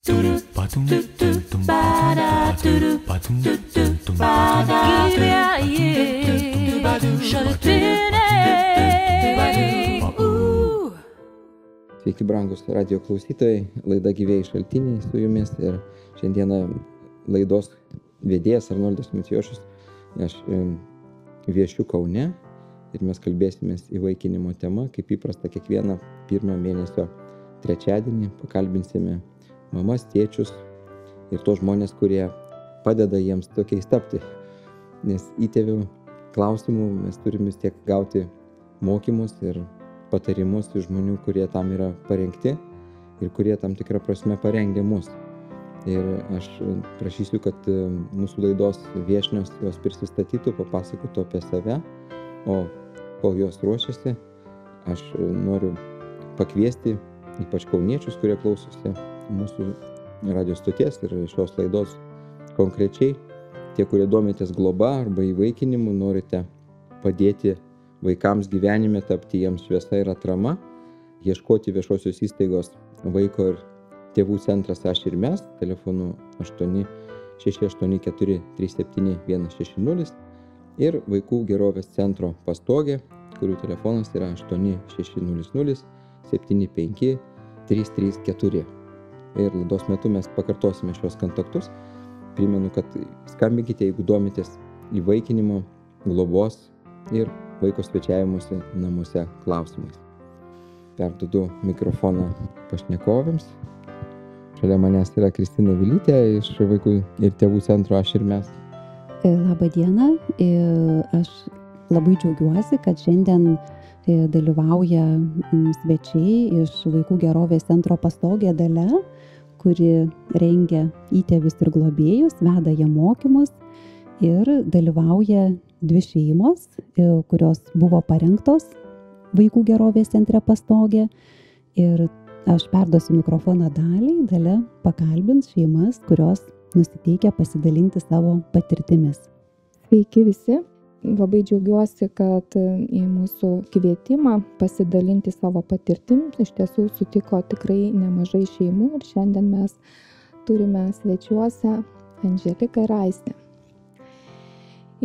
Sveiki, brangus radio klausytojai, laida Gyvieji šaltiniai su jumis ir šiandieną laidos vedėjas Arnoldas Macijošius. Aš viešiu Kaune ir mes kalbėsimės įvaikinimo tema, kaip įprasta kiekvieną pirmą mėnesio trečiadienį pakalbinsime mamas, tėčius ir tos žmonės, kurie padeda jiems tokiais tapti. Nes įtėvių klausimų mes turime vis tiek gauti mokymus ir patarimus iš žmonių, kurie tam yra parengti ir kurie tam tikrą prasme parengia mus. Ir aš prašysiu, kad mūsų laidos viešnios jos prisistatytų, papasakotų apie save, o kol jos ruošiasi, aš noriu pakviesti ypač kauniečius, kurie klausosi mūsų radio stoties ir šios laidos konkrečiai, tie, kurie domitės globa arba įvaikinimu, norite padėti vaikams gyvenime, tapti jiems šviesa ir atrama, ieškoti viešosios įstaigos vaiko ir tėvų centras Aš ir mes, telefonu 868437160 ir vaikų gerovės centro Pastogė, kurių telefonas yra 8600 75 334. Ir laidos metu mes pakartosime šios kontaktus. Primenu, kad skambinkite, jeigu domitės įvaikinimo, globos ir vaiko svečiavimuose namuose klausimais. Perduodu mikrofoną pašnekovėms. Šalia manęs yra Kristina Vilytė iš vaikų ir tėvų centro Aš ir mes. Labą dieną. Aš labai džiaugiuosi, kad šiandien dalyvauja svečiai iš vaikų gerovės centro Pastogė Dalia, kuri rengia įtėvius ir globėjus, veda jie mokymus ir dalyvauja dvi šeimos, kurios buvo parengtos vaikų gerovės centre Pastogė. Ir aš perduosiu mikrofoną Daliai. Dalia pakalbins šeimas, kurios nusiteikia pasidalinti savo patirtimis. Sveiki visi. Labai džiaugiuosi, kad į mūsų kvietimą pasidalinti savo patirtim iš tiesų sutiko tikrai nemažai šeimų ir šiandien mes turime svečiuose Andželiką ir Aistę.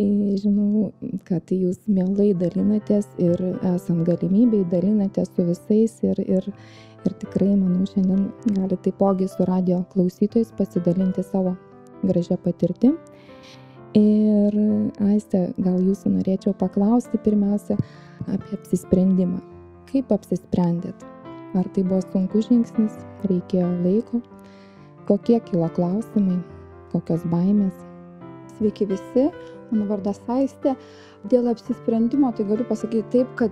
Žinau, kad jūs mielai dalinatės ir esant galimybei dalinatės su visais ir tikrai, manau, šiandien gali taipogi su radio klausytojais pasidalinti savo gražią patirtim. Ir Aiste, gal jūsų norėčiau paklausti pirmiausia apie apsisprendimą. Kaip apsisprendėt? Ar tai buvo sunkus žingsnis, reikėjo laiko? Kokie kilo klausimai, kokios baimės? Sveiki visi, mano vardas Aistė. Dėl apsisprendimo tai galiu pasakyti taip, kad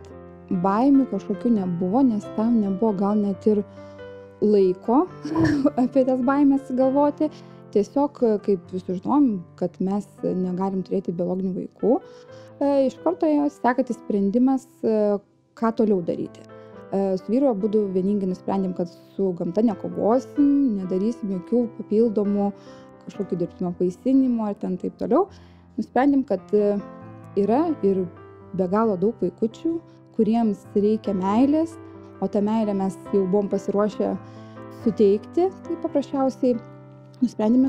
baimių kažkokių nebuvo, nes tam nebuvo gal net ir laiko apie tas baimės galvoti. Tiesiog, kaip sužinom, kad mes negalim turėti biologinių vaikų, iš karto sekantis sprendimas, ką toliau daryti. Su vyru abudu vieningai nusprendėm, kad su gamta nekovosim, nedarysim jokių papildomų kažkokių dirbtinio apvaisinimo ar ten taip toliau. Nusprendėm, kad yra ir be galo daug vaikučių, kuriems reikia meilės, o tą meilę mes jau buvom pasiruošę suteikti, tai paprasčiausiai nusprendėme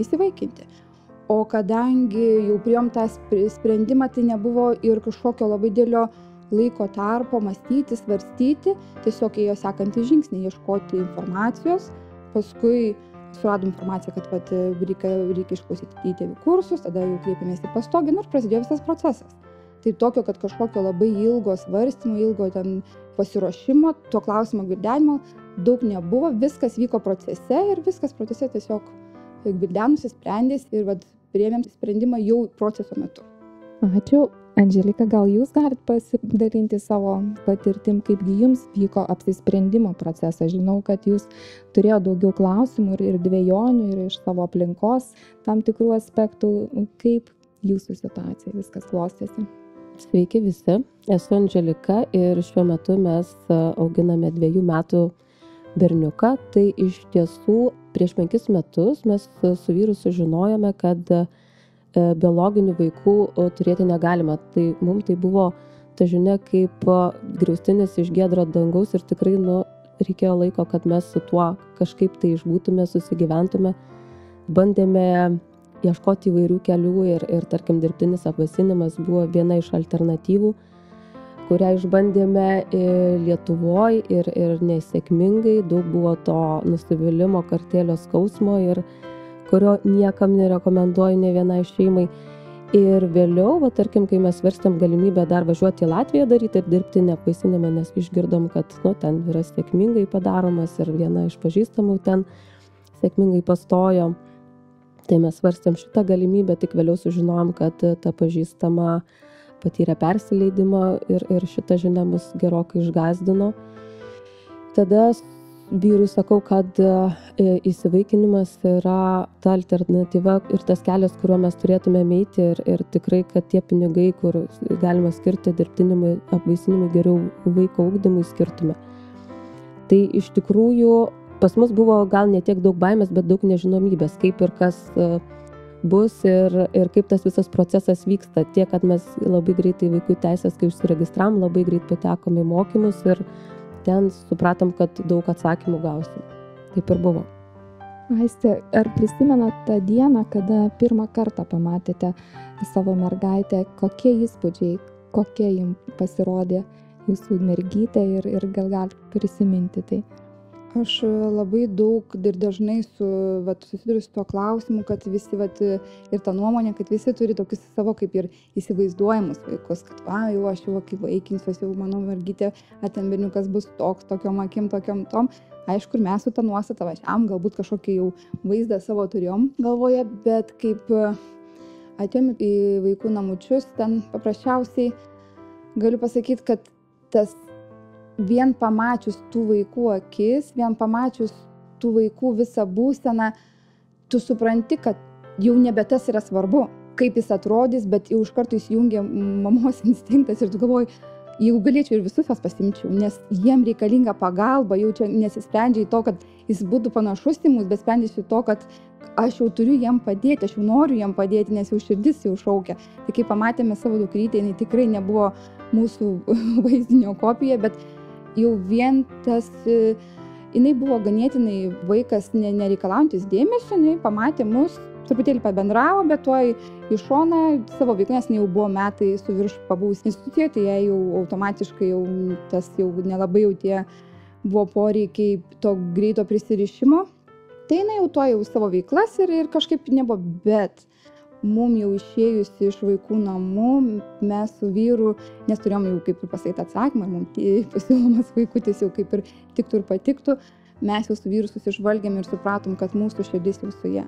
įsivaikinti. O kadangi jau priėjom tą sprendimą, tai nebuvo ir kažkokio labai didelio laiko tarpo mąstyti, svarstyti, tiesiog ėjo sekantys žingsniai, ieškoti informacijos, paskui suradom informaciją, kad reikia išklausyti įtėvių kursus, tada jau kreipėmės į Pastogę ir prasidėjo visas procesas. Tai tokio, kad kažkokio labai ilgo svarstymo, ilgo ten pasiruošimo, to klausimo gvildenimo daug nebuvo, viskas vyko procese ir viskas procese tiesiog gvildenusi, sprendėsi ir priėmėm sprendimą jau proceso metu. Ačiū. Andželika, gal jūs galite pasidalinti savo patirtim, kaipgi jums vyko apsisprendimo procesas? Žinau, kad jūs turėjo daugiau klausimų ir dvejonių ir iš savo aplinkos tam tikrų aspektų. Kaip jūsų situacija viskas klostėsi? Sveiki visi, esu Andželika ir šiuo metu mes auginame 2 metų berniuką. Tai iš tiesų prieš 5 metus mes su vyru sužinojome, kad biologinių vaikų turėti negalima. Tai mums tai buvo ta žinia kaip griaustinis iš giedro dangaus ir tikrai reikėjo laiko, kad mes su tuo kažkaip tai išbūtume, susigyventume. Bandėme ieškoti įvairių kelių ir tarkim, dirbtinis apvaisinimas buvo viena iš alternatyvų, kurią išbandėme Lietuvoje ir nesėkmingai. Daug buvo to nusivylimo, kartėlio skausmo ir kurio niekam nerekomenduoju ne vienai šeimai. Ir vėliau, tarkim, kai mes svarstėm galimybę dar važiuoti į Latviją daryti ir dirbtinį apvaisinimą, nes išgirdom, kad ten yra sėkmingai padaromas ir viena iš pažįstamų ten sėkmingai pastojo. Tai mes svarstėm šitą galimybę, tik vėliau sužinojom, kad ta pažįstama patyrė persileidimą ir šita žinia mus gerokai išgąsdino. Tada vyrui sakau, kad įsivaikinimas yra ta alternatyva ir tas kelias, kuriuo mes turėtume eiti ir tikrai, kad tie pinigai, kur galima skirti dirbtinimui apvaisinimui, geriau vaiko ugdymui skirtume. Tai iš tikrųjų pas mus buvo gal ne tiek daug baimės, bet daug nežinomybės, kaip ir kas bus ir kaip tas visas procesas vyksta. Tiek, kad mes labai greitai vaikų teisės, kai užsiregistravom, labai greit patekom į mokymus ir ten supratom, kad daug atsakymų gausim. Taip ir buvo. Aiste, ar prisimenat tą dieną, kada pirmą kartą pamatėte savo mergaitę, kokie įspūdžiai, kokie jums pasirodė jūsų mergytė ir gal galite prisiminti tai? Aš labai daug ir dažnai susiduriu su tuo klausimu, kad visi ir ta nuomonė, kad visi turi tokius savo kaip ir įsivaizduojamus vaikus, kad jau aš jau kaip vaikinsiuos, jau mano mergytė, ten berniukas bus toks, tokiom akim, tokiom tom. Aišku, ir mes su tą nuostatą važiavom, galbūt kažkokį jau vaizdą savo turėjom galvoje, bet kaip atėjom į vaikų namučius, ten paprasčiausiai galiu pasakyti, kad tas vien pamačius tų vaikų akis, vien pamačius tų vaikų visą būseną, tu supranti, kad jau nebe tas yra svarbu, kaip jis atrodys, bet jau iš karto įsijungia mamos instinktas ir tu galvoji, jeigu galėčiau ir visus juos pasimčiau, nes jiem reikalinga pagalba, jau čia nesisprendžia į to, kad jis būtų panašus į mus, bet sprendžiasi to, kad aš jau turiu jiem padėti, aš jau noriu jiem padėti, nes jau širdis jau šaukia. Tai kai pamatėme savo dukrytę, jinai tikrai nebuvo mūsų vaizdinio kopija, bet jau vien tas, jinai buvo ganėtinai vaikas nereikalaujantis dėmesio, jinai pamatė mus, truputėlį pabendravo, bet tuoj į šoną savo veiklą, nes jinai jau buvo metai su virš pabuvus institucijoje, tai jai jau automatiškai jau nelabai jau tie buvo poreikiai to greito prisirišimo. Tai jinai jau savo veiklas ir kažkaip nebuvo, bet mum jau išėjus iš vaikų namų, mes su vyru, nes turėjom jau kaip ir pasakyti atsakymą, mums pasiūlomas vaikutis jau kaip ir tiktų ir patiktų, mes jau su vyru susižvalgėm ir supratom, kad mūsų širdis jau su ja.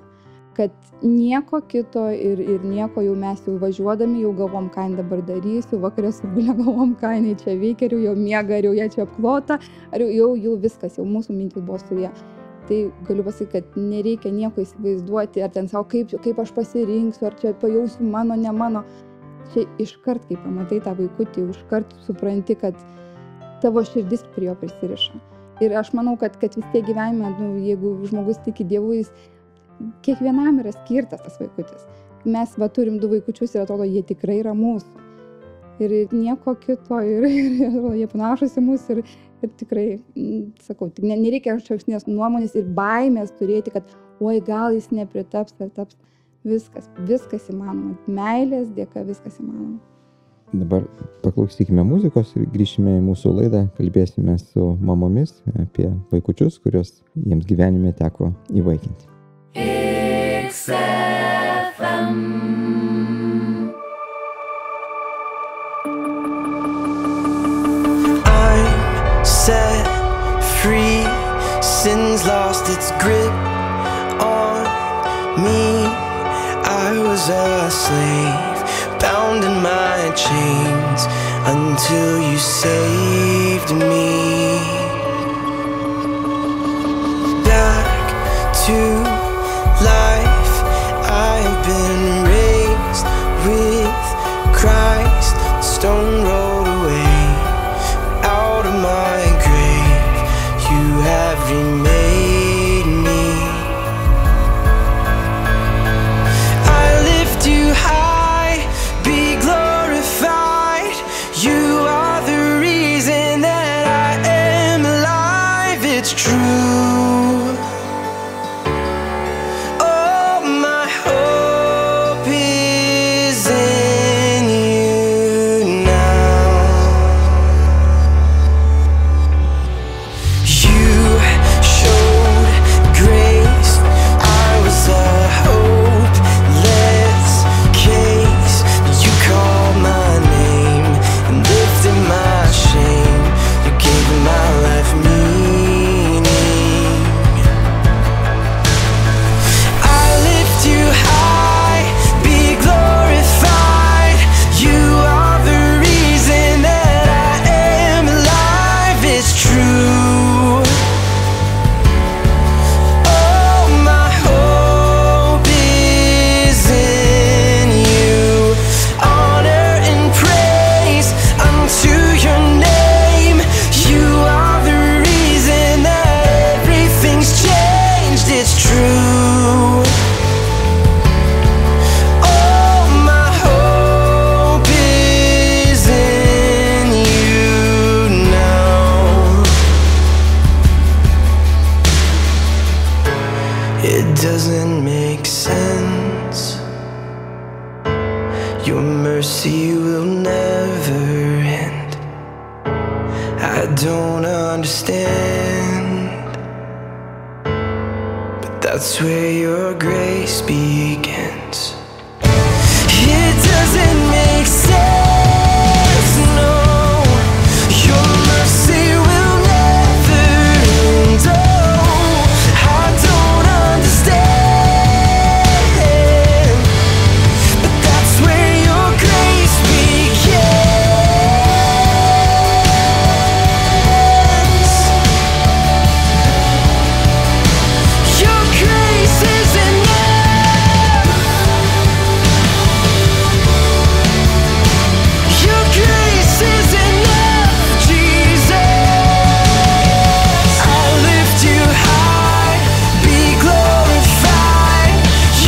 Kad nieko kito ir nieko jau mes jau važiuodami, jau galvom, ką jin dabar darysiu, vakarė su Gule galvom, ką jinai čia veikia, ar jau miega, ar jau ją čia apklota, ar jau viskas, jau mūsų mintis buvo su ja. Tai galiu pasakyti, kad nereikia nieko įsivaizduoti, ar ten savo, kaip aš pasirinksiu, ar čia pajausiu mano, ne mano. Čia iškart, kai pamatai tą vaikutį, iškart supranti, kad tavo širdis prie jo prisiriša. Ir aš manau, kad vis tiek gyvenime, jeigu žmogus tiki Dievu, jis kiekvienam yra skirtas tas vaikutis. Mes turim 2 vaikučius ir atrodo, jie tikrai yra mūsų. Ir nieko kito, ir jie panašus į mus ir tikrai, sakau, tik nereikia kažkokios nuomonės ir baimės turėti, kad oi, gal jis nepritaps ar taps. Viskas įmanoma. Meilės dėka viskas įmanoma. Dabar paklausykime muzikos ir grįšime į mūsų laidą, kalbėsime su mamomis apie vaikučius, kuriuos jiems gyvenime teko įvaikinti. Set free, sin's lost its grip on me. I was a slave, bound in my chains, until you saved me. Back to life, I've been raised with Christ, the stone rolled away. Out of my grave, you have remade me. I lift you high, be glorified. You are the reason that I am It doesn't make sense. Your mercy will never end. I don't understand, but that's where your grace begins. It doesn't make sense, no. Your mercy will never end. Oh, I don't understand, but that's where your grace begins. Your grace is enough. Your grace is enough, Jesus. I lift you high, be glorified.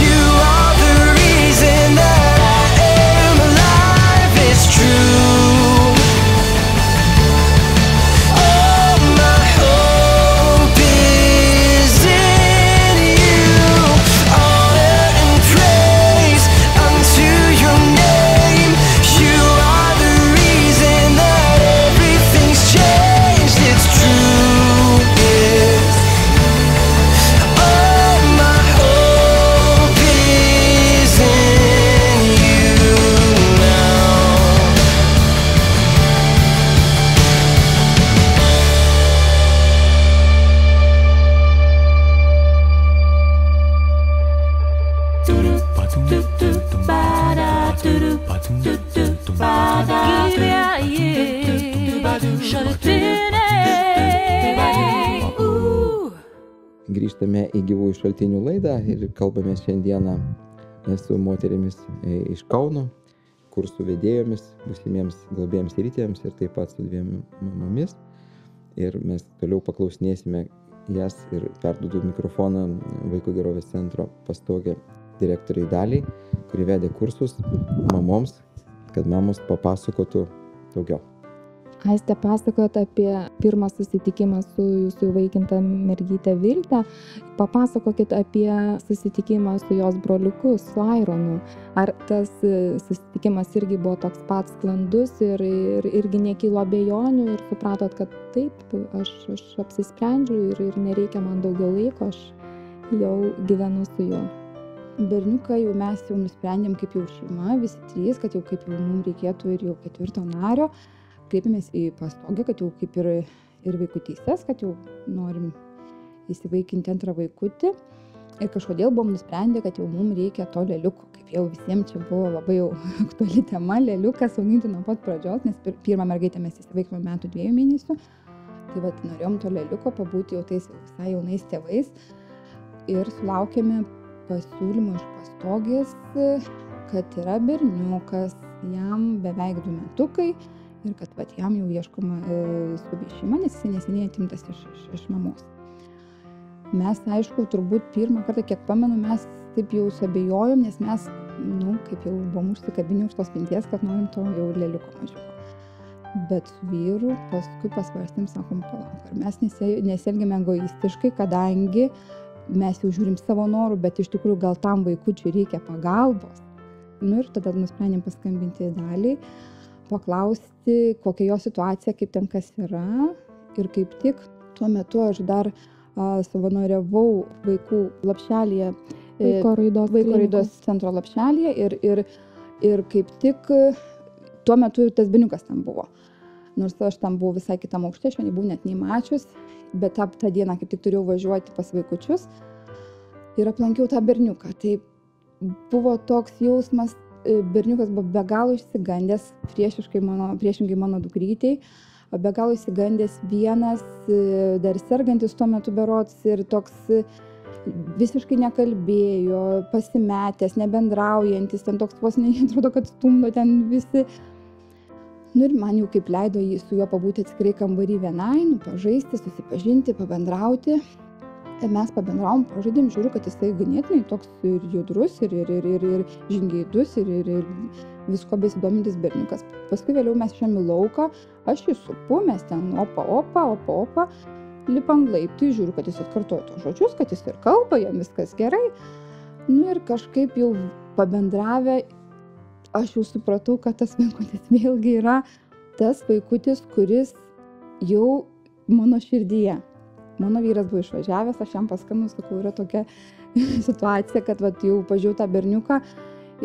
You are the reason that I am alive. It's true. All my hope is in you. Honor and praise unto your name. You are the reason that everything's changed. It's true, yes. All my hope is in you now. Grįžtame į gyvųjų šaltinių laidą ir kalbame šiandieną su moterimis iš Kauno, kursų vedėjomis, būsimiems globėjams ir rytėjams ir taip pat su 2 mamomis. Ir mes toliau paklausinėsime jas ir perduodu mikrofoną Vaiko gerovės centro Pastogė direktoriai Daliai, kuri vedė kursus mamoms, kad mamos papasakotų daugiau. Aiste, pasakot apie pirmą susitikimą su jūsų įvaikinta mergyte Vilte. Papasakokit apie susitikimą su jos broliuku, su Aironu. Ar tas susitikimas irgi buvo toks pats sklandus ir irgi nekilo abejonių ir supratot, kad taip, aš apsisprendžiu ir nereikia man daugiau laiko, aš jau gyvenu su juo. Berniuką jau mes jau nusprendėm kaip jau šeima, visi 3, kad jau kaip jau mums reikėtų ir jau 4 nario. Kreipėmės į Pastogę, kad jau kaip ir vaikų teises, kad jau norim įsivaikinti 2 vaikutį. Ir kažkodėl buvom nusprendę, kad jau mums reikia to lėliuko. Kaip jau visiems čia buvo labai jau aktuali tema, lėliukas auginti nuo pat pradžios, nes pirmą mergaitę mes įsivaikome metų 2 mėnesių. Tai vat norėjom to lėliuko pabūti jau tais visai jaunais tėvais. Ir sulaukėme pasiūlymų iš Pastogės, kad yra berniukas, jam beveik 2 metukai. Ir kad vat, jam jau ieškoma skubi šeima, nes jis neseniai atimtas iš mamos. Mes, aišku, turbūt pirmą kartą, kiek pamenu, mes taip jau suabejojom, nes mes, kaip jau buvom užsikabinę už tos minties, kad norim to jau lėliuko mažiuko. Bet su vyru paskui pasvarstėm, sakom, palauk, ar mes nesielgiame egoistiškai, kadangi mes jau žiūrim savo norų, bet iš tikrųjų gal tam vaikučiui reikia pagalbos. Ir tada nusprendėm paskambinti Daliai, paklausti, kokia jo situacija, kaip ten kas yra. Ir kaip tik tuo metu aš dar savanoriavau vaikų lapšelėje, Vaiko raidos centro lapšelėje ir kaip tik tuo metu tas berniukas ten buvo. Nors aš tam buvau visai kitam aukšte, aš jo nebuvau net nei mačius, bet tą dieną kaip tik turėjau važiuoti pas vaikučius ir aplankiau tą berniuką. Tai buvo toks jausmas, berniukas buvo be galo išsigandęs, priešingai mano dukrytei, be galo išsigandęs vienas, dar sergantis tuo metu berods ir toks visiškai nekalbėjo, pasimetęs, nebendraujantis, ten toks vos neatrodo, kad stumdo ten visi. Ir man jau kaip leido su juo pabūti atskirai kambarį vienai, pažaisti, susipažinti, pabendrauti. Ir mes pabendravom, pažaidėm, žiūriu, kad jisai ganėtinai toks ir judrus, ir žingeidus, ir visko besidomintis berniukas. Paskui vėliau mes išėjom į lauką, aš jį supu, mes ten opa. lipa ant laiptų, žiūriu, kad jis atkartoja tos žodžius, kad jis ir kalba, jam viskas gerai. Nu ir kažkaip jau pabendravę, aš jau supratau, kad tas vaikutis vėlgi yra tas vaikutis, kuris jau mano širdyje. Mano vyras buvo išvažiavęs, aš jam paskambinau, sakau, yra tokia situacija, kad vat, jau pažiūrėjau tą berniuką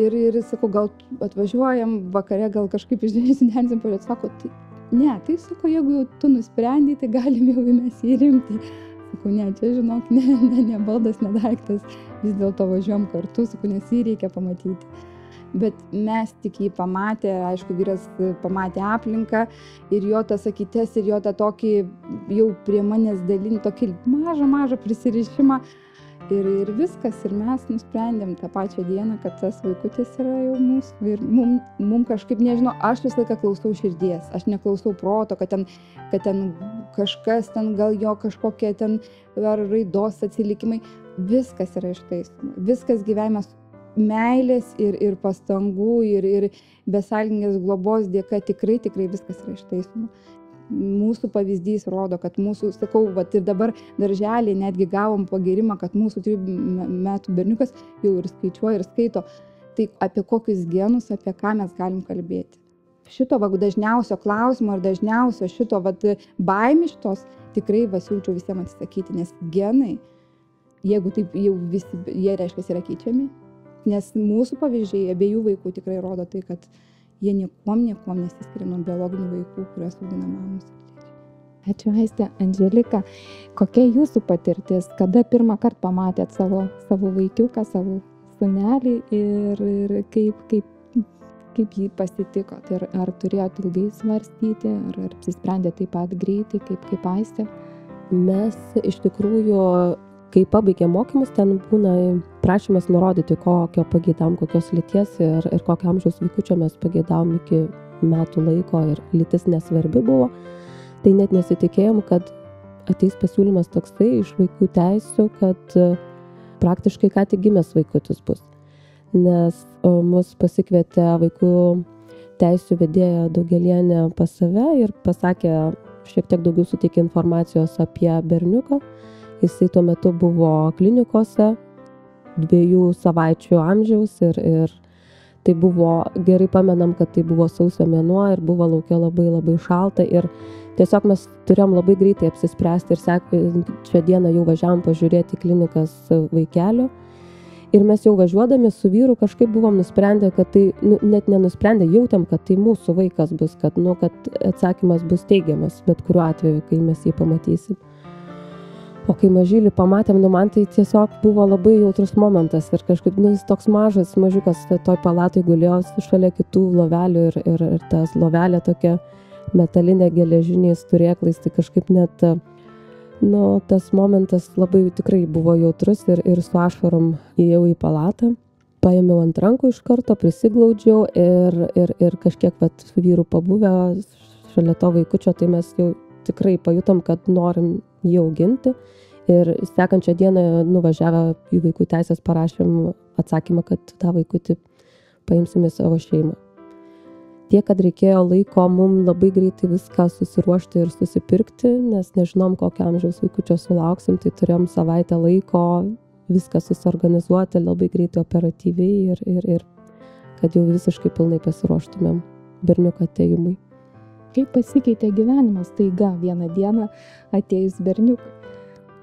ir sakau, gal atvažiuojam vakare, gal kažkaip išdėsinėsim, pažiūrėt, sako, tai ne, tai sako, jeigu jau tu nusprendai, tai galim jau mes jį rimti. Sakau, ne, čia žinok, ne baldas, ne daiktas, vis dėlto važiuojam kartu, sakau, nes jį reikia pamatyti. Bet mes tik jį pamatė, aišku, vyras pamatė aplinką ir jo tas akytes ir jo tą tokį jau prie manęs dalinį, tokį mažą prisirišimą ir viskas. Ir mes nusprendėm tą pačią dieną, kad tas vaikutis yra jau mūsų ir mum kažkaip, nežinau, aš visą laiką klausau širdies, aš neklausau proto, kad ten kažkas, ten gal jo kažkokie ten ar raidos atsilikimai, viskas yra ištaisoma, viskas gyvenimas meilės ir pastangų ir besąlyginės globos dėka tikrai viskas yra ištaisoma. Mūsų pavyzdys rodo, kad mūsų, sakau, vat, ir dabar darželį netgi gavom pagirimą, kad mūsų 3 metų berniukas jau ir skaičiuoja ir skaito. Tai apie kokius genus, apie ką mes galim kalbėti. Šito dažniausio klausimo ir dažniausio šito baimištos tikrai siūlyčiau visiems atsisakyti, nes genai, jeigu taip jau visi, jie reiškia yra keičiami. Nes mūsų pavyzdžiai abiejų vaikų tikrai rodo tai, kad jie niekuom nesiskiria nuo biologinių vaikų, kuriuos augina mamos. Ačiū, Aiste. Andželika, kokia jūsų patirtis, kada pirmą kartą pamatėt savo vaikiuką, savo sūnelį ir kaip jį pasitikot? Ar turėjot ilgai svarstyti, ar apsisprendėt taip pat greitai, kaip Aiste? Mes iš tikrųjų, kai pabaigėm mokymus, ten būna prašymas nurodyti, kokio pageidavom, kokios lyties ir kokio amžiaus vaikučio mes pageidavom iki metų laiko ir lytis nesvarbi buvo. Tai net nesitikėjom, kad ateis pasiūlymas toksai iš vaikų teisių, kad praktiškai ką tik gimęs vaikutis bus. Nes mus pasikvietė vaikų teisių vedėja Daugelienė pas save ir pasakė, šiek tiek daugiau suteikė informacijos apie berniuką. Jisai tuo metu buvo klinikose, 2 savaičių amžiaus ir tai buvo, gerai pamenam, kad tai buvo sausio mėnuo ir buvo lauke labai šalta ir tiesiog mes turėjom labai greitai apsispręsti ir šią dieną jau važiavom pažiūrėti klinikas vaikelio. Ir mes jau važiuodami su vyru kažkaip buvom nusprendę, kad tai, net nenusprendę, jautėm, kad tai mūsų vaikas bus, kad atsakymas bus teigiamas, bet kuriuo atveju, kai mes jį pamatysim. O kai mažylį pamatėm, man tai tiesiog buvo labai jautrus momentas ir kažkaip, jis toks mažiukas toj palatoj gulėjo šalia kitų lovelių ir tas lovelė tokia metalinė geležiniais turėklais, tai kažkaip net, tas momentas labai tikrai buvo jautrus ir su ašarom įėjau į palatą, paėmiau ant rankų iš karto, prisiglaudžiau ir kažkiek su vyru pabuvę šalia to vaikučio, tai mes jau tikrai pajutom, kad norim jį auginti. Ir sekančią dieną nuvažiavę į vaikų teisės parašėm atsakymą, kad tą vaikutį paimsim į savo šeimą. Tiek, kad reikėjo laiko mum labai greitai viską susiruošti ir susipirkti, nes nežinom, kokio amžiaus vaikučio sulauksim, tai turėjom savaitę laiko viską susiorganizuoti labai greitai operatyviai ir kad jau visiškai pilnai pasiruoštumėm berniuko atėjimui. Kaip pasikeitė gyvenimas taiga vieną dieną atėjus berniukai?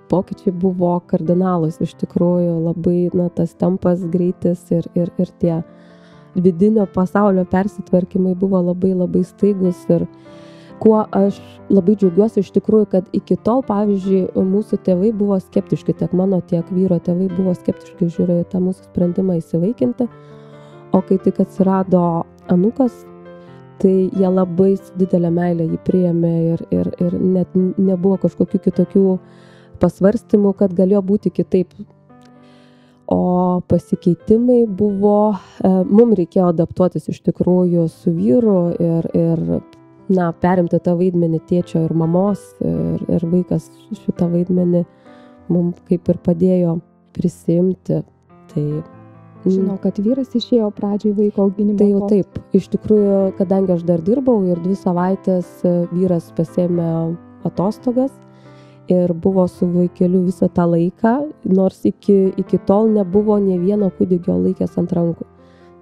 Pokyčiai buvo kardinalūs, iš tikrųjų labai, tas tempas greitis ir tie vidinio pasaulio persitvarkymai buvo labai staigus ir kuo aš labai džiaugiuosi iš tikrųjų, kad iki tol, pavyzdžiui, mūsų tėvai buvo skeptiški, tiek mano, tiek vyro tėvai buvo skeptiški žiūrėjo tą mūsų sprendimą įsivaikinti, o kai tik atsirado anūkas, tai jie labai didelę meilę jį priėmė ir net nebuvo kažkokių kitokių pasvarstymų, kad galėjo būti kitaip. O pasikeitimai buvo, mums reikėjo adaptuotis iš tikrųjų su vyru ir perimti tą vaidmenį tėčio ir mamos ir vaikas šitą vaidmenį mums kaip ir padėjo prisimti. Tai žinau, kad vyras išėjo pradžiai vaiko auginimo. Tai jau taip, iš tikrųjų, kadangi aš dar dirbau ir 2 savaitės vyras pasiėmė atostogas ir buvo su vaikeliu visą tą laiką, nors iki tol nebuvo nė vieno kūdikio laikęs ant rankų.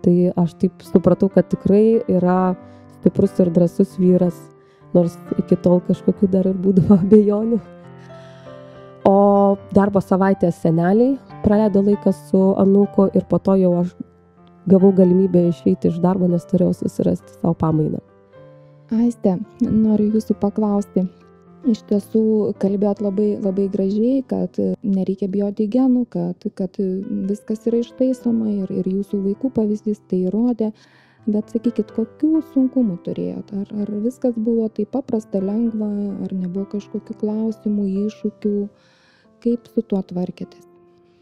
Tai aš taip supratau, kad tikrai yra stiprus ir drąsus vyras, nors iki tol kažkokių dar ir būdavo abejonių. O darbo savaitės seneliai praleido laiką su anūku ir po to jau aš gavau galimybę išeiti iš darbo, nes turėjau susirasti savo pamainą. Aiste, noriu jūsų paklausti. Iš tiesų kalbėjot labai, labai gražiai, kad nereikia bijoti genų, kad viskas yra ištaisoma ir jūsų vaikų pavyzdys tai įrodė. Bet sakykit, kokių sunkumų turėjot? Ar viskas buvo taip paprasta, lengva, ar nebuvo kažkokių klausimų, iššūkių? Kaip su tuo tvarkėtės?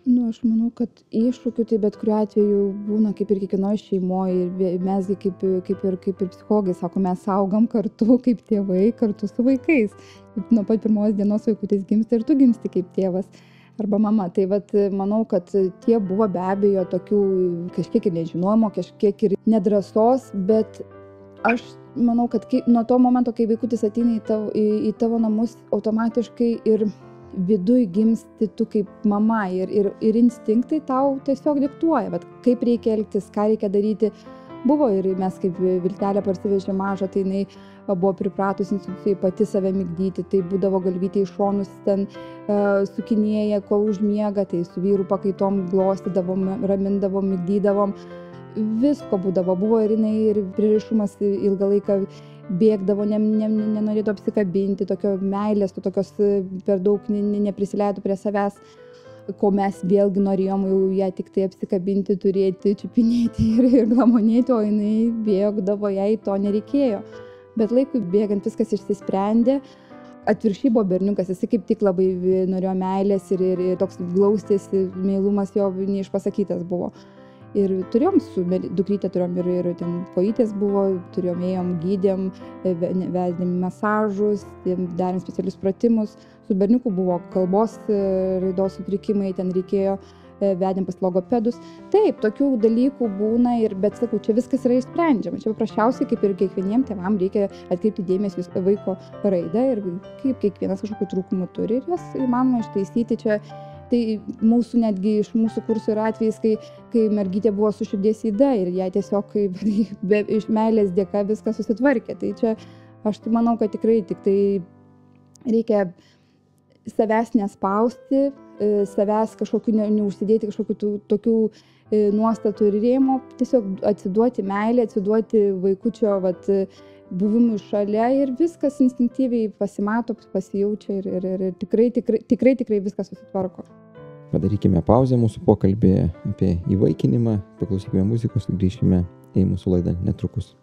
Aš manau, kad iššūkių tai bet kuriuo atveju būna kaip ir kiekvienoje šeimoje. Ir mesgi kaip ir psichologai sako, mes augam kartu kaip tėvai, kartu su vaikais. Nuo pat pirmos dienos vaikutis gimsta ir tu gimsti kaip tėvas arba mama. Tai manau, kad tie buvo be abejo tokių kažkiek ir nežinojimo, kažkiek ir nedrąsos, bet aš manau, kad nuo to momento, kai vaikutis ateina į tavo namus, automatiškai ir viduj gimsti tu kaip mama ir instinktai tau tiesiog diktuoja, kaip reikia elgtis, ką reikia daryti. Buvo ir mes kaip Viltelė parsivežė mažą, tai jinai buvo pripratus institucijai pati save migdyti, tai būdavo galvytė į šonus ten sukinėja, kol užmiega, tai su vyrų pakaitom glostydavom, ramindavom, migdydavom. Visko būdavo, buvo ir jinai ir pririšumas ilgą laiką bėgdavo, nenorėtų apsikabinti, tokio meilės, tokios per daug neprisileido prie savęs, ko mes vėlgi norėjom jau ją tik tai apsikabinti, turėti, čiupinėti ir glamonėti, o jinai bėgdavo, jai to nereikėjo. Bet laikui bėgant viskas išsisprendė. Atvirkščiai buvo berniukas, jis kaip tik labai norėjo meilės ir toks glaustis, meilumas jo neišpasakytas buvo. Ir turėjom su dukrytė, turėjom ir ten kojytės buvo, ėjom, gydėm, vedėm masažus, darėm specialius pratimus. Su berniuku buvo kalbos raidos sutrikimai, ten reikėjo, vedėm pas logopedus. Taip, tokių dalykų būna, bet sakau, čia viskas yra išsprendžiama. Čia paprasčiausiai, kaip ir kiekvieniem tėvam, reikia atkreipti dėmesį vaiko raidą ir kaip kiekvienas kažkokių trūkumų turi ir juos įmanoma ištaisyti. Čia tai mūsų netgi iš mūsų kursų yra atvejais, kai mergytė buvo su širdies yda ir jai tiesiog iš meilės dėka viskas susitvarkė. Tai čia aš tai manau, kad tikrai tik tai reikia savęs nespausti, savęs kažkokių neužsidėti kažkokių tokių nuostatų ir rėmų, tiesiog atsiduoti meilę, atsiduoti vaikučio buvimui šalia ir viskas instinktyviai pasimato, pasijaučia ir tikrai viskas susitvarko. Padarykime pauzę mūsų pokalbėje apie įvaikinimą, paklausykime muzikos ir grįšime į mūsų laidą netrukus.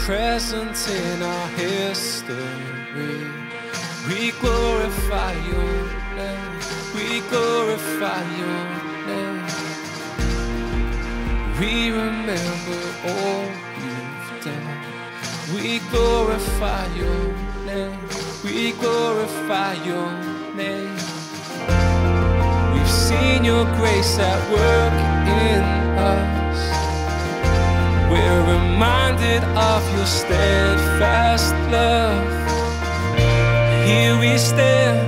Present in our history, we glorify your name, we glorify your name. We remember all you've done, we glorify your name, we glorify your name. We've seen your grace at work in us, we're reminded of your steadfast love. Here we stand,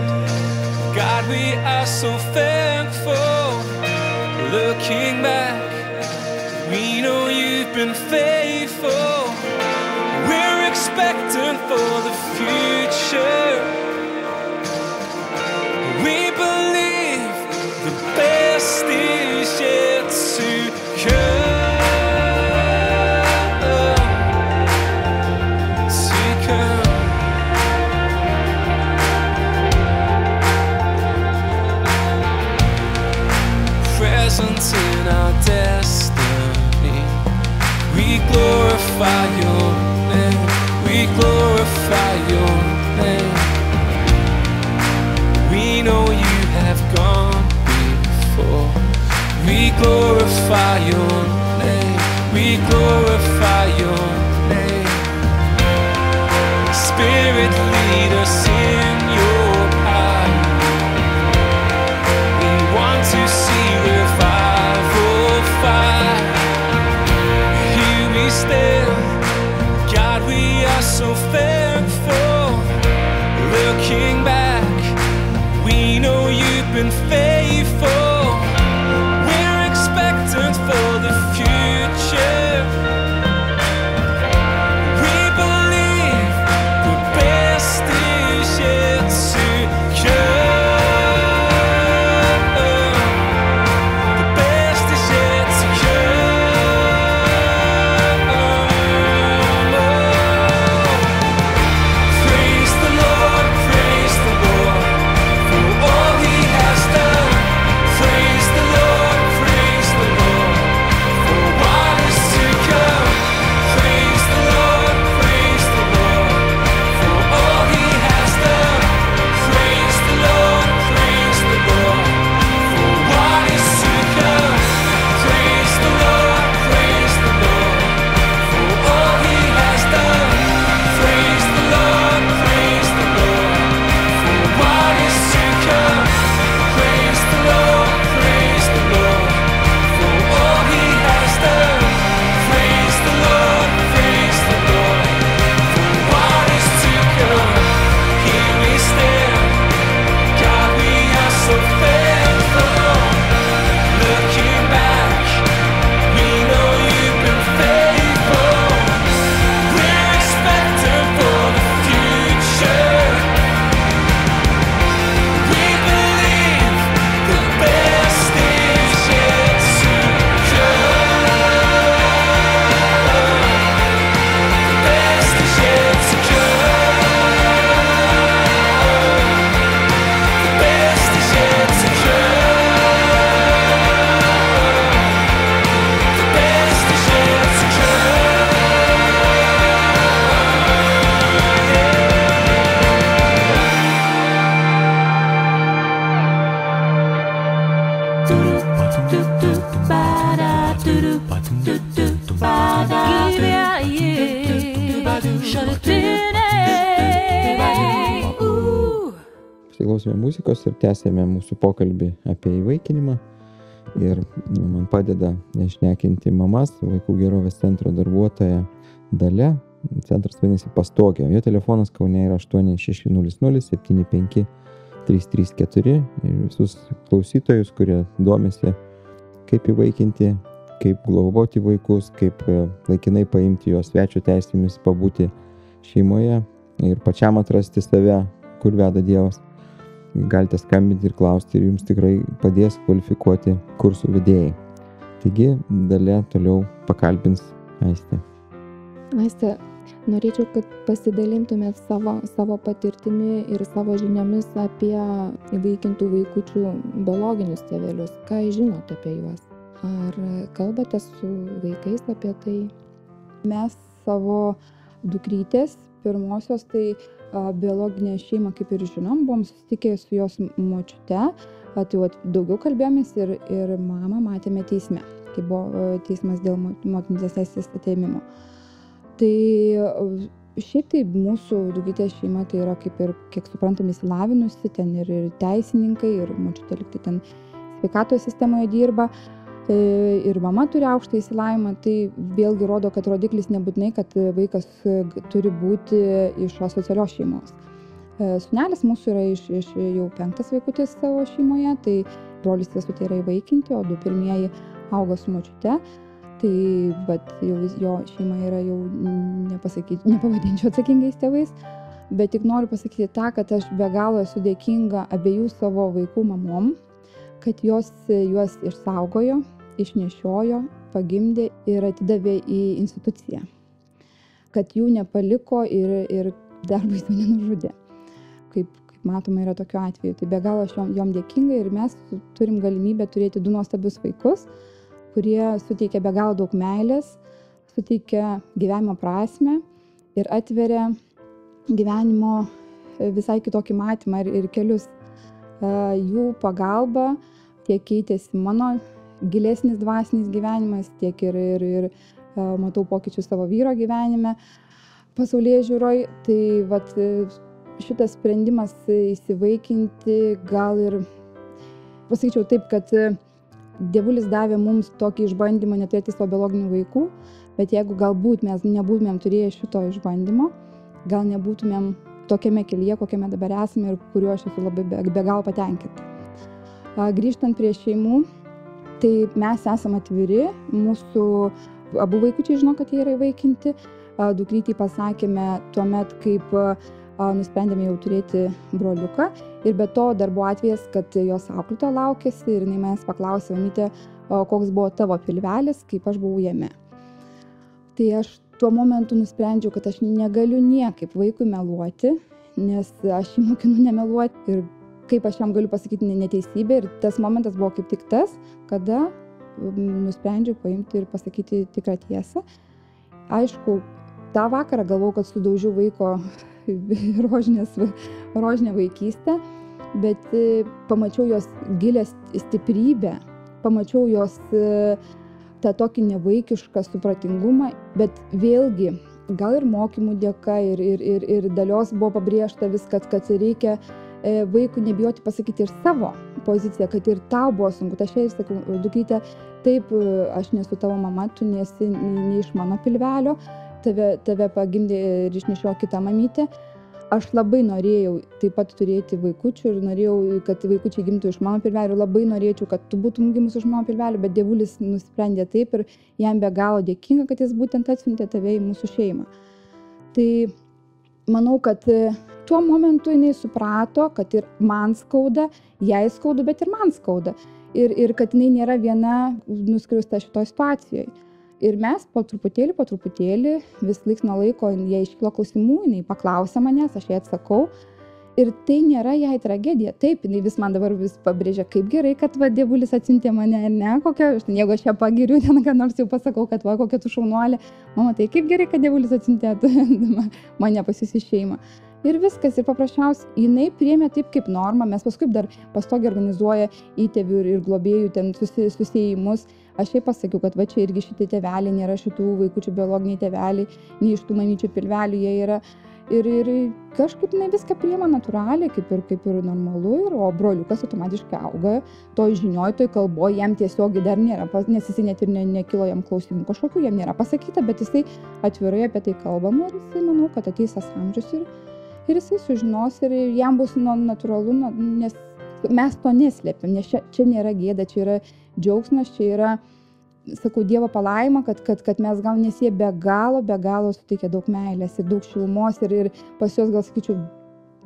God, we are so thankful. Looking back, we know you've been faithful. We're expectant for the future. We believe the best is yet to come. In our destiny, we glorify your name, we glorify your name. We know you have gone before, we glorify your name, we glorify your name. Spirit, lead us in your power. We want to see revival fire. Here we stand, God, we are so thankful. Looking back, we know you've been faithful. We're expectant for the future. We believe the best is yet to come. The best is yet to come. Praise the Lord for all He has done. Praise the Lord for what is to come. Praise the Lord for all He has done. Praise the Lord for what is to come. Praise the Lord for all He has done. Praise the Lord for what is to come. Praise the Lord for all He has done. Praise the Lord for what is to come. Here we stand, God, we are so thankful. Looking back, we know you've been faithful. We're expectant for the future. We believe the best is yet to come. The best is yet to come. The best is yet to come. The best is yet to Pasiklausėme muzikos ir tęsėme mūsų pokalbį apie įvaikinimą. Ir man padeda nešnekinti mamas, Vaikų gerovės centro darbuotoja Dalia. Centras vadinasi Pastogė. Jo telefonas Kaune yra 8600 75 334. Ir visus klausytojus, kurie domisi, kaip įvaikinti, kaip globoti vaikus, kaip laikinai paimti juos svečio teisėmis, pabūti šeimoje ir pačiam atrasti save, kur veda Dievas. Galite skambinti ir klausti ir jums tikrai padės kvalifikuoti kursų vedėjai. Taigi, Dalia toliau pakalbins Aistę. Aiste, norėčiau, kad pasidalintumėt savo patirtimi ir savo žiniomis apie įvaikintų vaikučių biologinius tėvelius. Ką žinot apie juos? Ar kalbate su vaikais apie tai? Mes savo dukrytės pirmosios, tai biologinę šeimą, kaip ir žinom, buvom susitikę su jos močiute, tai daugiau kalbėjomės ir mamą matėme teisme, kai buvo teismas dėl motinystės teisės atėmimo. Tai šiaip tai mūsų dukrytės šeima tai yra, kaip ir, kiek suprantam, įsilavinusi, ten ir teisininkai, ir močiutė liktai ten sveikatos sistemoje dirba. Ir mama turi aukštą išsilavinimą, tai vėlgi rodo, kad rodiklis nebūtinai, kad vaikas turi būti iš asocialios šeimos. Sūnelis mūsų yra iš jau 5 vaikutis savo šeimoje, tai brolis sesutė yra įvaikinti, o 2 pirmieji auga su močiute. Tai jau jo šeima yra jau nepavadinčiau atsakingais tėvais, bet tik noriu pasakyti tą, kad aš be galo esu dėkinga abiejų savo vaikų mamom, kad jos juos išsaugojo, išnešiojo, pagimdė ir atidavė į instituciją. Kad jų nepaliko ir dar baisiau nenužudė. Kaip matoma yra tokiu atveju. Tai be galo aš jom dėkinga ir mes turim galimybę turėti 2 nuostabius vaikus, kurie suteikia be galo daug meilės, suteikia gyvenimo prasmę ir atveria gyvenimo visai kitokį matymą ir kelius. Jų pagalba tiek keitėsi mano gilesnis dvasinis gyvenimas, tiek ir matau pokyčius savo vyro gyvenime. pasaulėžiūroje, tai vat, šitas sprendimas įsivaikinti gal ir, pasakyčiau taip, kad Dievulis davė mums tokį išbandymą neturėti savo biologinių vaikų, bet jeigu galbūt mes nebūtumėm turėję šito išbandymo, gal nebūtumėm tokiame kelyje, kokiame dabar esame ir kuriuo aš esu labai be galo patenkinta. Grįžtant prie šeimų, tai mes esame atviri, mūsų abu vaikučiai žino, kad jie yra įvaikinti. Dukrytį pasakėme tuomet, kaip nusprendėme jau turėti broliuką ir be to dar buvo atvejas, kad jos auklėtoja laukėsi ir jinai manęs paklausė, mamyte, koks buvo tavo pilvelis, kaip aš buvau jame. Tai aš tuo momentu nusprendžiau, kad aš negaliu niekaip vaikui meluoti, nes aš jį mokinu nemeluoti ir kaip aš jam galiu pasakyti neteisybę ir tas momentas buvo kaip tik tas, kada nusprendžiau paimti ir pasakyti tikrą tiesą. Aišku, tą vakarą galvojau, kad sudaužiau vaiko rožinę vaikystę, bet pamačiau jos gilę stiprybę, pamačiau jos tą tokį nevaikišką supratingumą, bet vėlgi, gal ir mokymų dėka ir dalios buvo pabrėžta viskas, kad reikia vaikui nebijoti pasakyti ir savo poziciją, kad ir tau buvo sunku. Aš jai sakau, dukryte, taip, aš nesu tavo mama, tu nesi ne iš mano pilvelio, tave pagimdė ir išnešiojo kita mamytė. Aš labai norėjau taip pat turėti vaikučių ir norėjau, kad vaikučiai gimtų iš mano pilvelio. Labai norėčiau, kad tu būtum gimus iš mano pilvelio, bet Dievulis nusprendė taip ir jam be galo dėkinga, kad jis būtent atsiuntė tave į mūsų šeimą. Tai manau, kad tuo momentu jinai suprato, kad ir man skauda, jai skauda, bet ir man skauda. Ir kad jinai nėra viena nuskriausta šitoj situacijoje. Ir mes po truputėlį, vis laiks nuo laiko, jai iškilo klausimų, jinai paklausė manęs, aš jai atsakau. Ir tai nėra jai tragedija. Taip, jinai vis man dabar vis pabrėžia, kaip gerai, kad Dievulis atsiuntė mane, ne, jeigu aš ją pagiriu, ten ką nors jau pasakau, kad kokia tu šaunuolė. Mama, tai kaip gerai, kad Dievulis atsiuntė mane pas jus į šeimą. Ir viskas, ir paprasčiausiai, jinai priėmė taip kaip normą, mes paskui dar pastogiai organizuoja įtėvių ir globėjų ten susiejimus. Aš jai pasakiau, kad va čia irgi šitie tėveliai, nėra šitų vaikučių biologiniai tėveliai, nei iš tų mamyčių pilvelių jie yra. Ir kažkaip jinai viską priima natūraliai, kaip ir normalu, o broliukas automatiškai auga toj žinioj, toj kalboj, jam tiesiogiai dar nėra, nes jisai net ir nekilo jam klausimų kažkokių, jam nėra pasakyta, bet jisai atvirai apie tai kalbama ir jisai, manau, kad ateis tas amžius ir jisai sužinos ir jam bus natūralu, nes mes to neslėpiam, nes čia nėra gėda, čia yra džiaugsmas, čia yra, sakau, Dievo palaima, kad mes gal nes jie be galo suteikia daug meilės ir daug šilumos ir pas juos, gal sakyčiau,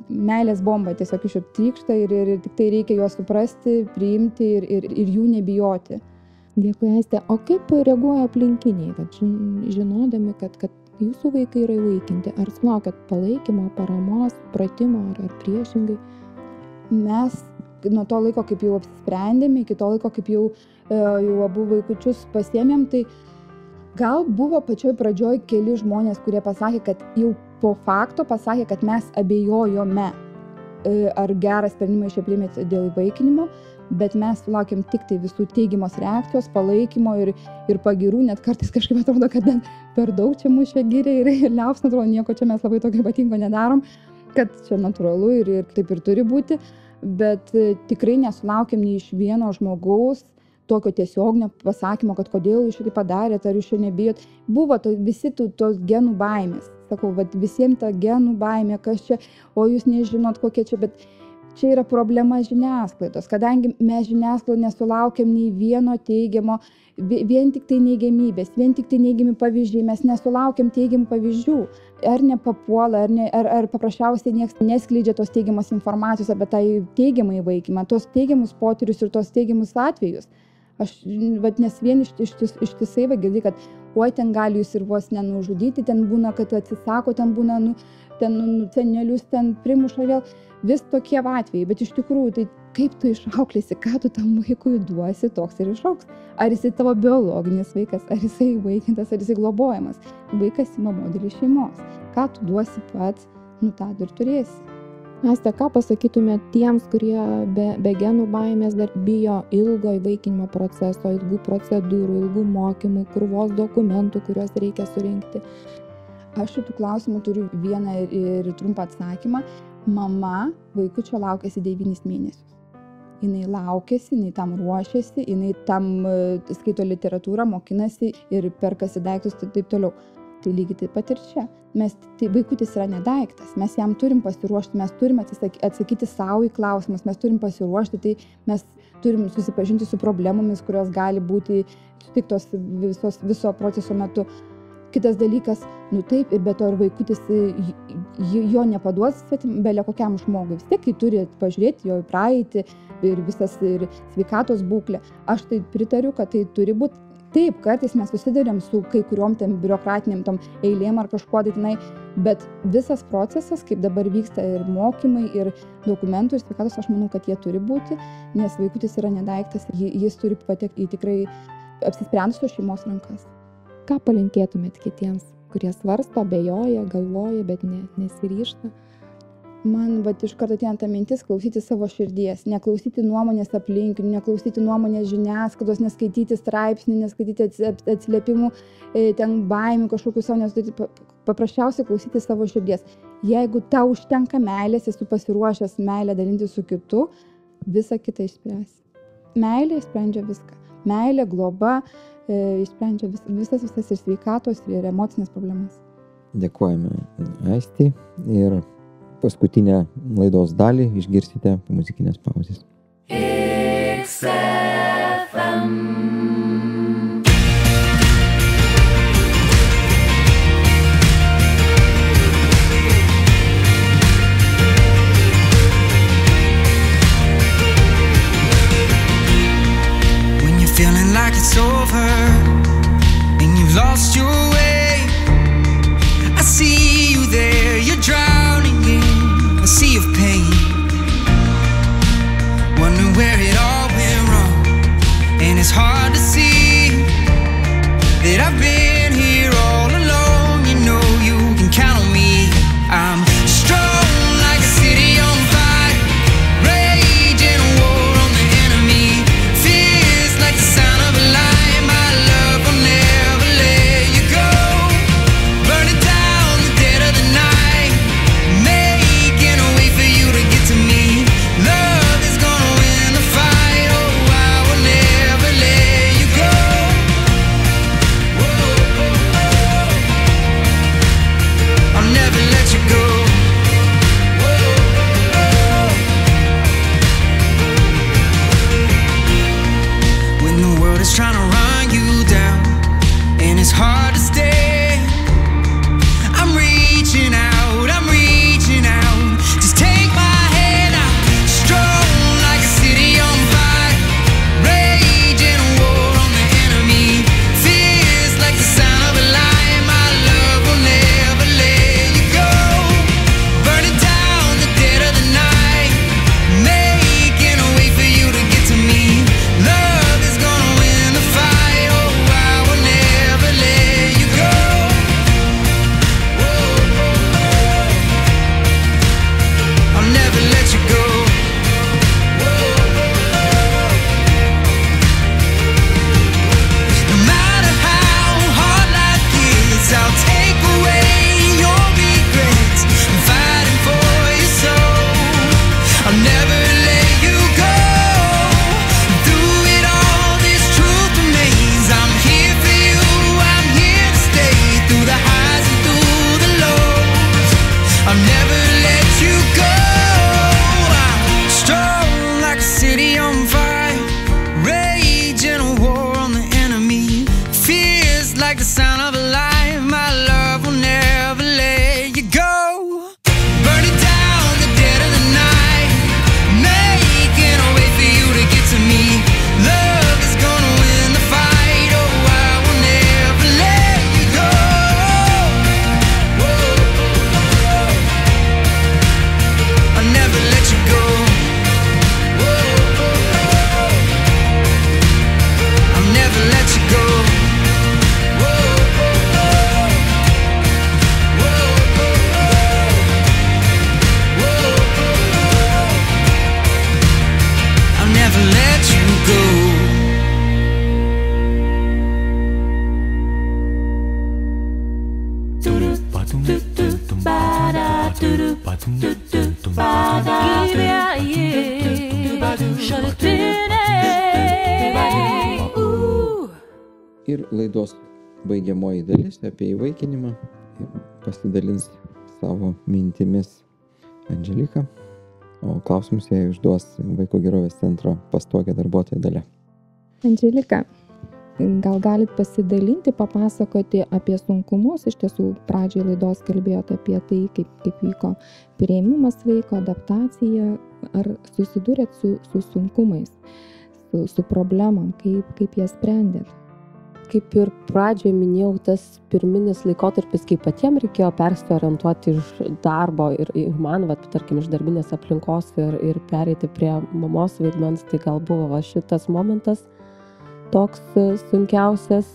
meilės bomba tiesiog iš jų trykšta ir tik tai reikia juos suprasti, priimti ir jų nebijoti. Dėkui, Aiste. O kaip reaguoja aplinkiniai, žinodami, kad jūsų vaikai yra įvaikinti? Ar sulaukėt palaikymo, paramos, supratimo ar priešingai? Mes nuo to laiko, kaip jau apsisprendėme, iki to laiko, kaip jau abu vaikučius pasiėmėm, tai gal buvo pačioj pradžioj keli žmonės, kurie pasakė, kad jau po fakto pasakė, kad mes abejojome, ar gerą sprendimą iš priėmėt dėl įvaikinimo, bet mes sulaukėm tik tai visų teigiamos reakcijos, palaikymo ir pagirų, net kartais kažkaip atrodo, kad per daug čia mūsų gyrė ir liaupsna, atrodo, nieko čia mes labai tokio ypatingo nedarom, kad čia natūralu ir taip ir turi būti. Bet tikrai nesulaukėm nei iš vieno žmogaus tokio tiesioginio pasakymo, kad kodėl jūs šitą padarėt, ar jūs šio nebijot. Buvo visi tos genų baimės. Sakau, visiems ta genų baimė, kas čia, o jūs nežinot kokie čia, bet čia yra problema žiniasklaidos, kadangi mes žiniasklaidoje nesulaukėm nei vieno teigiamo, vien tik tai neigiamybės, vien tik tai neigiami pavyzdžiai, mes nesulaukėm teigiamų pavyzdžių. Ar nepapuola, ar paprasčiausiai niekas neskleidžia tos teigiamos informacijos apie tą teigiamą įvaikymą, tos teigiamus potyrius ir tos teigiamus atvejus. Nes vien ištisai girdi, kad oi, ten gali jūs ir vos nenužudyti, ten būna, kad atsisako, ten būna, senelius ten primuša vėl, vis tokie atvejai, bet iš tikrųjų, tai kaip tu išauklėsi, ką tu tam vaikui duosi, toks ir išauks. Ar jisai tavo biologinis vaikas, ar jisai įvaikintas, ar jisai globojamas. Vaikas ima modelį šeimos. Ką tu duosi pats, tą ir turėsi. Aiste, ką pasakytumėt tiems, kurie be genų baimės dar bijo ilgo įvaikinimo proceso, ilgų procedūrų, ilgų mokymų, krūvos dokumentų, kuriuos reikia surinkti? Aš šitų klausimų turiu vieną ir trumpą atsakymą. Mama vaikučio laukėsi 9 mėnesius. Jinai laukėsi, jinai tam ruošėsi, jinai tam skaito literatūrą, mokinasi ir perkasi daiktus ir taip toliau. Tai lygiai taip pat ir čia. Tai vaikutis yra ne daiktas, mes jam turim pasiruošti, mes turim atsakyti savo į klausimus, mes turim pasiruošti, tai mes turim susipažinti su problemomis, kurios gali būti sutiktos viso proceso metu. Kitas dalykas, taip, ir be to ir vaikutis jo nepaduos belė kokiam žmogui. Vis tiek, kai turi pažiūrėti jo į praeitį ir visas ir sveikatos būklę. Aš tai pritariu, kad tai turi būti. Taip, kartais mes susidurėm su kai kuriuom tam biurokratiniam tom eilėm ar kažkuo tai, bet visas procesas, kaip dabar vyksta ir mokymai, ir dokumentų, ir sveikatos, aš manau, kad jie turi būti, nes vaikutis yra nedaiktas, jis turi patekti į tikrai apsisprendusios šeimos rankas. Ką palinkėtumėt kitiems, kurie svarsto, abejoja, galvoja, bet nesiryžta? Man iš karto ateina ta mintis klausyti savo širdies, neklausyti nuomonės aplinkinių, neklausyti nuomonės žiniasklaidos, neskaityti straipsnių, neskaityti atsiliepimų, ten baimių kažkokių savo nesudaryti, paprasčiausiai klausyti savo širdies. Jeigu tau užtenka meilės, esi pasiruošęs meilę dalinti su kitu, visą kitą išspręsi. Meilė išsprendžia viską. Meilė, globa išsprendžia visas ir sveikatos, ir emocinės problemas. Dėkojame Aistei ir paskutinę laidos dalį išgirsite po muzikinės pauzės. When you're feeling like it's over and you've lost your way, I see you there, you're drowning in a sea of pain, wondering where it all went wrong. And it's hard to see that I've been here all alone. You know you can count on me. I'm strong like a city on fire, raging a war on the enemy. Fears like the sound of a lion. My love will never let you go. Burning down the dead of the night, making a way for you to get to me. Love is gonna win the fight. Oh, I will never let you go. šaltiniai. Ir laidos baigiamoji dalis apie įvaikinimą pasidalins savo mintimis Andželika, o klausimus jai užduos Vaikų gerovės centro Pastogė darbuotoja Dalia. Andželika, gal galit pasidalinti, papasakoti apie sunkumus? Iš tiesų, pradžioje laidos kalbėjote apie tai, kaip vyko priėmimas vaiko, adaptacija. Ar susidūrėt su sunkumais, su problemom, kaip jas sprendėt? Kaip ir pradžioje minėjau, tas pirminis laikotarpis, kai patiems reikėjo persiorientuoti iš darbo ir man, tarkim, iš darbinės aplinkos ir pereiti prie mamos vaidmens, tai gal buvo šitas momentas toks sunkiausias.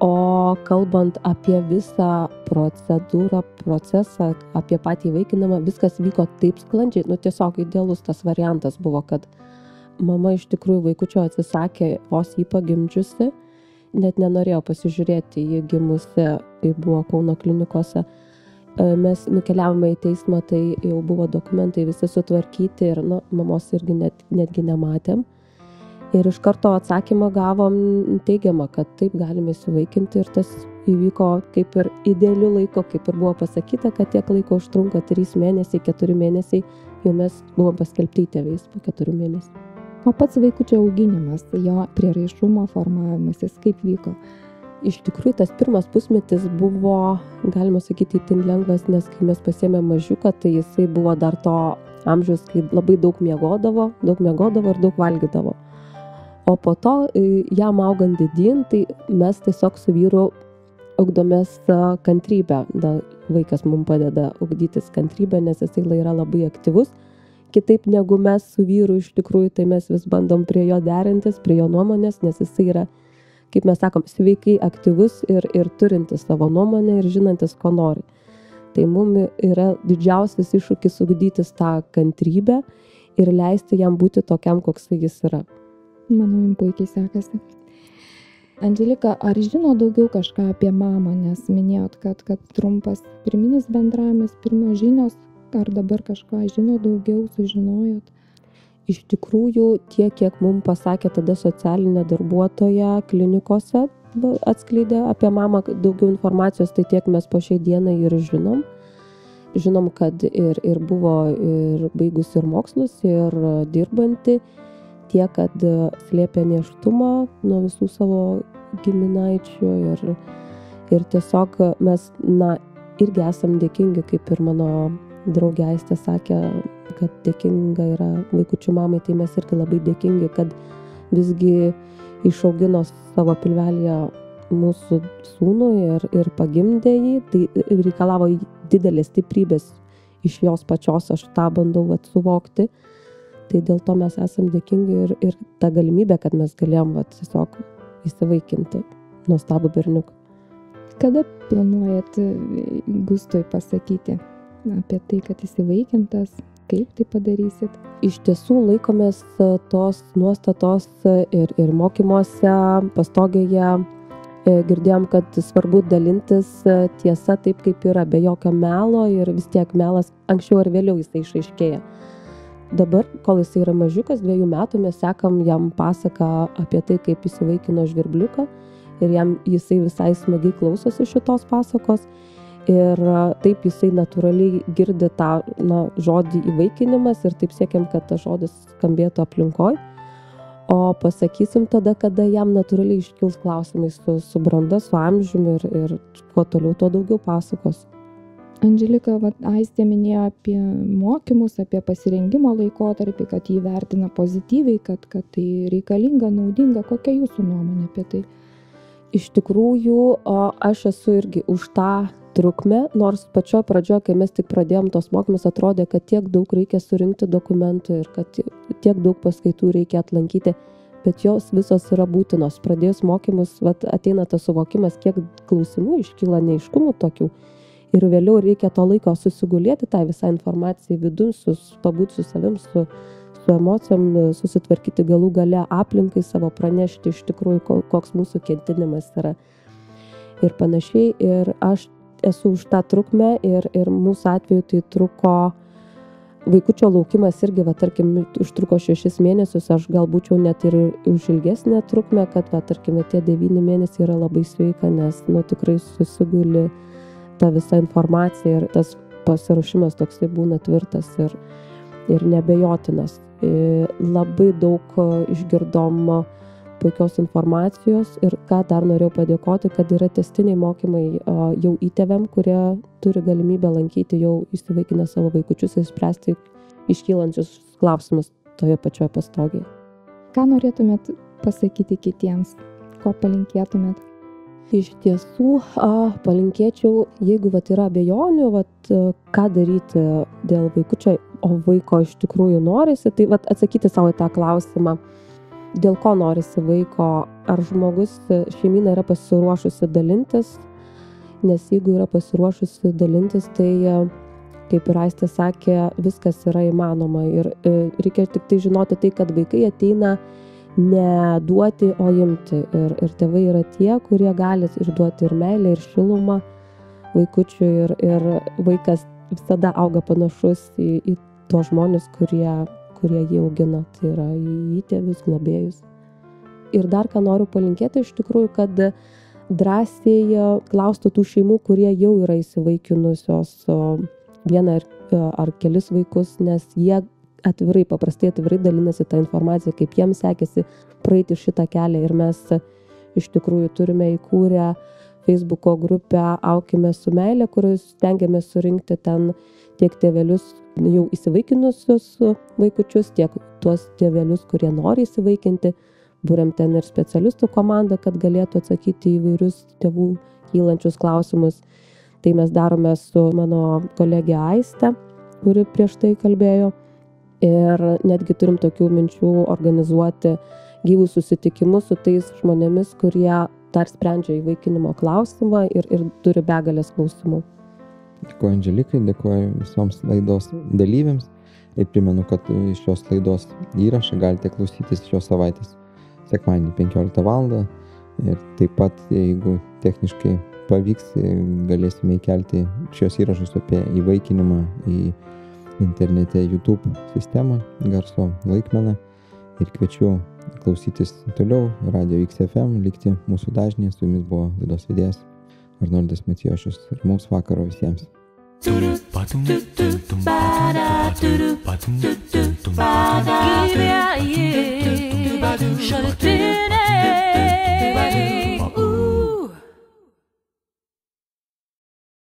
O kalbant apie visą procedūrą, procesą, apie patį įvaikinimą, viskas vyko taip sklandžiai. Tiesiog idealus tas variantas buvo, kad mama iš tikrųjų vaikučio atsisakė vos jį pagimdžiusi, net nenorėjo pasižiūrėti jį gimusi, tai buvo Kauno klinikose. Mes nukeliavome į teismą, tai jau buvo dokumentai visi sutvarkyti ir mamos irgi netgi nematėm. Ir iš karto atsakymą gavom teigiamą, kad taip galime įsivaikinti ir tas įvyko kaip ir idealiu laiku, kaip ir buvo pasakyta, kad tiek laiko užtrunka 3 mėnesiai, 4 mėnesiai, jau mes buvom paskelbti tėvais po 4 mėnesių. O pats vaikučio auginimas, jo prieraišumo formavimasis, kaip vyko? Iš tikrųjų, tas pirmas pusmetis buvo, galima sakyti, itin lengvas, nes kai mes pasiėmėm mažiuką, tai jisai buvo dar to amžiaus, kai labai daug miegodavo ir daug valgydavo. O po to, jam augant didyn, tai mes tiesiog su vyru ugdomės kantrybę. Vaikas mums padeda ugdytis kantrybę, nes jisai yra labai aktyvus. Kitaip negu mes su vyru iš tikrųjų, tai mes vis bandom prie jo derintis, prie jo nuomonės, nes jisai yra, kaip mes sakom, sveikai aktyvus ir turintis savo nuomonę ir žinantis, ko nori. Tai mums yra didžiausias iššūkis ugdytis tą kantrybę ir leisti jam būti tokiam, koks jis yra. Manau, jums puikiai sekasi. Andželika, ar žino daugiau kažką apie mamą, nes minėjot, kad trumpas pirminis bendravimas, pirmos žinios, ar dabar kažką žino daugiau, sužinojot? Iš tikrųjų, tiek, kiek mums pasakė tada socialinė darbuotoja klinikose atskleidė apie mamą daugiau informacijos, tai tiek mes po šiai dienai ir žinom. Žinom, kad ir buvo ir baigus ir mokslus, ir dirbanti, tiek, kad slėpė nėštumą nuo visų savo giminaičių ir tiesiog mes, irgi esam dėkingi, kaip ir mano draugė Aistė sakė, kad dėkinga yra vaikučių mamai, tai mes irgi labai dėkingi, kad visgi išaugino savo pilvelėje mūsų sūnų ir pagimdė jį, tai reikalavo didelės stiprybės iš jos pačios, aš tą bandau suvokti. Tai dėl to mes esam dėkingi ir tą galimybę, kad mes galėjom tiesiog įsivaikinti nuostabų berniuką. Kada planuojat Gustui pasakyti apie tai, kad įsivaikintas, kaip tai padarysit? Iš tiesų laikomės tos nuostatos ir mokymuose, Pastogėje. Girdėjom, kad svarbu dalintis tiesa taip, kaip yra, be jokio melo ir vis tiek melas anksčiau ar vėliau jisai išaiškėja. Dabar, kol jisai yra mažiukas, 2 metų, mes sekam jam pasaką apie tai, kaip įsivaikino žvirbliuką ir jisai visai smagiai klausosi šitos pasakos ir taip jisai natūraliai girdi tą žodį įvaikinimas ir taip siekiam, kad tas žodis skambėtų aplinkoj. O pasakysim tada, kada jam natūraliai iškils klausimai su branda, su amžiumi ir kuo toliau, tuo daugiau pasakos. Andželika, Aistė minėjo apie mokymus, apie pasirengimo laikotarpį, kad jį vertina pozityviai, kad tai reikalinga, naudinga. Kokia jūsų nuomonė apie tai? Iš tikrųjų, aš esu irgi už tą trukmę, nors pačioje pradžioje, kai mes tik pradėjom tos mokymus, atrodė, kad tiek daug reikia surinkti dokumentų ir kad tiek daug paskaitų reikia atlankyti, bet jos visos yra būtinos. Pradėjus mokymus, ateina tas suvokimas, kiek klausimų iškyla, neaiškumų tokių. Ir vėliau reikia to laiko susigulėti tą visą informaciją vidun, pabūti su savim, su emocijom, susitvarkyti galų gale aplinkai savo, pranešti iš tikrųjų, koks mūsų kentinimas yra. Ir panašiai. Ir aš esu už tą trukmę ir mūsų atveju tai truko vaikučio laukimas irgi, tarkim, užtruko 6 mėnesius, aš gal būčiau net ir už ilgesnę trukmę, kad, tarkim, tie 9 mėnesiai yra labai sveika, nes, tikrai susiguli ta visa informacija ir tas pasiruošimas toksai būna tvirtas ir nebejotinas. Labai daug išgirdom puikios informacijos ir ką dar norėjau padėkoti, kad yra tęstiniai mokymai jau įtėviam, kurie turi galimybę lankyti jau įsivaikinę savo vaikučius ir spręsti iškylančius klausimus toje pačioje pastogėje. Ką norėtumėt pasakyti kitiems? Ko palinkėtumėt? Iš tiesų, palinkėčiau, jeigu yra abejonių, ką daryti dėl vaikučio, o vaiko iš tikrųjų norisi, tai atsakyti savo į tą klausimą, dėl ko norisi vaiko, ar žmogus, šeimyna yra pasiruošusi dalintis, nes jeigu yra pasiruošusi dalintis, tai, kaip ir Aistė sakė, viskas yra įmanoma ir reikia tik tai žinoti tai, kad vaikai ateina ne duoti, o imti. Ir tėvai yra tie, kurie gali išduoti ir meilę, ir šilumą vaikučiui. Ir vaikas visada auga panašus į tuos žmonės, kurie jį augina. Tai yra į tėvius, globėjus. Ir dar ką noriu palinkėti iš tikrųjų, kad drąsiai klaustų tų šeimų, kurie jau yra įsivaikinusios vieną ar kelis vaikus, nes jie paprastai atvirai dalinasi tą informaciją, kaip jiems sekėsi praeiti šitą kelią. Ir mes iš tikrųjų turime įkūrę Facebooko grupę Aukime su meile, kurios stengiamės surinkti ten tiek tėvelius jau įsivaikinusius vaikučius, tiek tuos tėvelius, kurie nori įsivaikinti. Būrėm ten ir specialistų komandą, kad galėtų atsakyti į įvairius tėvų kylančius klausimus. Tai mes darome su mano kolegė Aiste, kuri prieš tai kalbėjo. Ir netgi turim tokių minčių organizuoti gyvus susitikimus su tais žmonėmis, kurie dar sprendžia įvaikinimo klausimą ir turi begalės klausimų. Dėkuoju Andželikai, dėkuoju visoms laidos dalyviams ir primenu, kad šios laidos įrašą galite klausytis šios savaitės sekmadienį 15 val. Ir taip pat, jeigu techniškai pavyks, galėsime įkelti šios įrašus apie įvaikinimą į internete YouTube sistemą, garso laikmeną ir kviečiu klausytis toliau Radio XFM, likti mūsų dažnėje. Su jumis buvo laidos vedėjas Arnoldas Matijošius ir mums vakaro visiems. Give